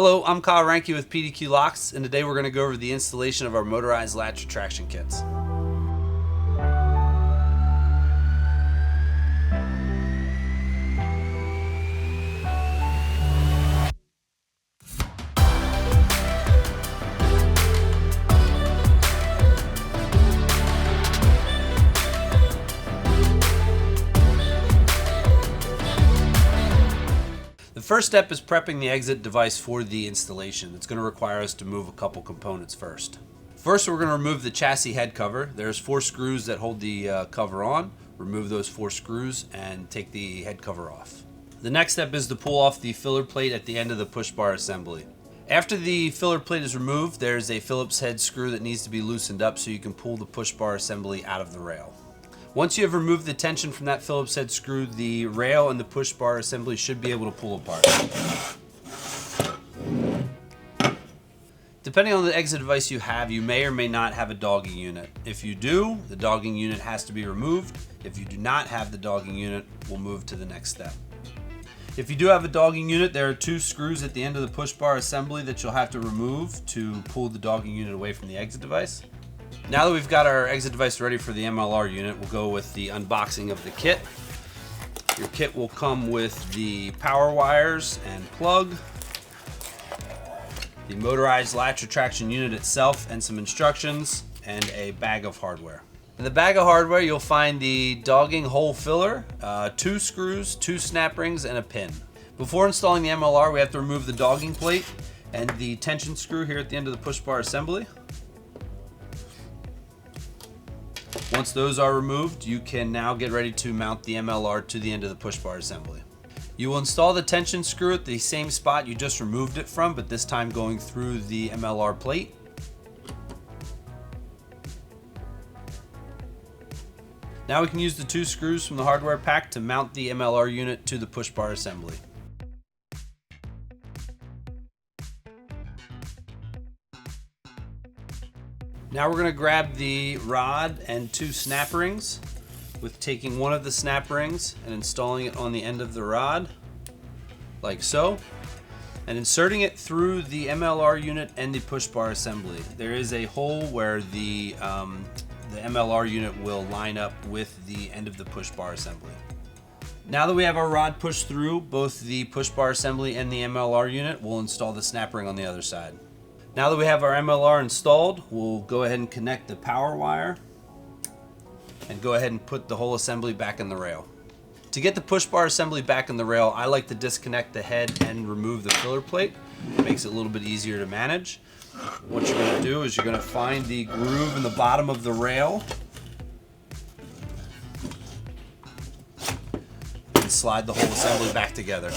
Hello, I'm Kyle Ranke with PDQ Locks, and today we're going to go over the installation of our motorized latch retraction kits. The first step is prepping the exit device for the installation. It's going to require us to move a couple components first. First, we're going to remove the chassis head cover. There's 4 screws that hold the cover on. Remove those 4 screws and take the head cover off. The next step is to pull off the filler plate at the end of the push bar assembly. After the filler plate is removed, there's a Phillips head screw that needs to be loosened up so you can pull the push bar assembly out of the rail. Once you have removed the tension from that Phillips head screw, the rail and the push bar assembly should be able to pull apart. Depending on the exit device you have, you may or may not have a dogging unit. If you do, the dogging unit has to be removed. If you do not have the dogging unit, we'll move to the next step. If you do have a dogging unit, there are 2 screws at the end of the push bar assembly that you'll have to remove to pull the dogging unit away from the exit device. Now that we've got our exit device ready for the MLR unit, we'll go with the unboxing of the kit. Your kit will come with the power wires and plug, the motorized latch retraction unit itself and some instructions, and a bag of hardware. In the bag of hardware, you'll find the dogging hole filler, 2 screws, 2 snap rings, and a pin. Before installing the MLR, we have to remove the dogging plate and the tension screw here at the end of the push bar assembly. Once those are removed, you can now get ready to mount the MLR to the end of the push bar assembly. You will install the tension screw at the same spot you just removed it from, but this time going through the MLR plate. Now we can use the 2 screws from the hardware pack to mount the MLR unit to the push bar assembly. Now we're going to grab the rod and 2 snap rings, with taking one of the snap rings and installing it on the end of the rod, like so, and inserting it through the MLR unit and the push bar assembly. There is a hole where the MLR unit will line up with the end of the push bar assembly. Now that we have our rod pushed through both the push bar assembly and the MLR unit, we'll install the snap ring on the other side. Now that we have our MLR installed, we'll go ahead and connect the power wire and go ahead and put the whole assembly back in the rail. To get the push bar assembly back in the rail, I like to disconnect the head and remove the filler plate. It makes it a little bit easier to manage. What you're going to do is you're going to find the groove in the bottom of the rail and slide the whole assembly back together.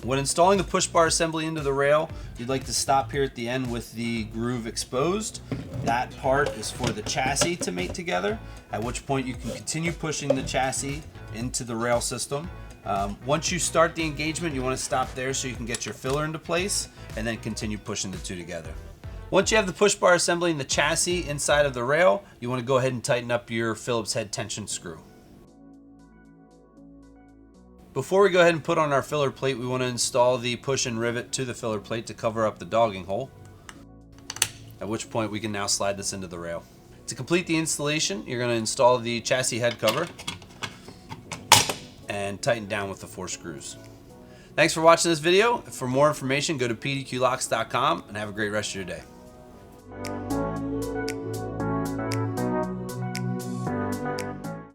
When installing the push bar assembly into the rail, you'd like to stop here at the end with the groove exposed. That part is for the chassis to mate together, at which point you can continue pushing the chassis into the rail system. Once you start the engagement, you want to stop there so you can get your filler into place and then continue pushing the 2 together. Once you have the push bar assembly and the chassis inside of the rail, you want to go ahead and tighten up your Phillips head tension screw. Before we go ahead and put on our filler plate, we want to install the push and rivet to the filler plate to cover up the dogging hole, at which point we can now slide this into the rail. To complete the installation, you're going to install the chassis head cover and tighten down with the 4 screws. Thanks for watching this video. For more information, go to pdqlocks.com and have a great rest of your day.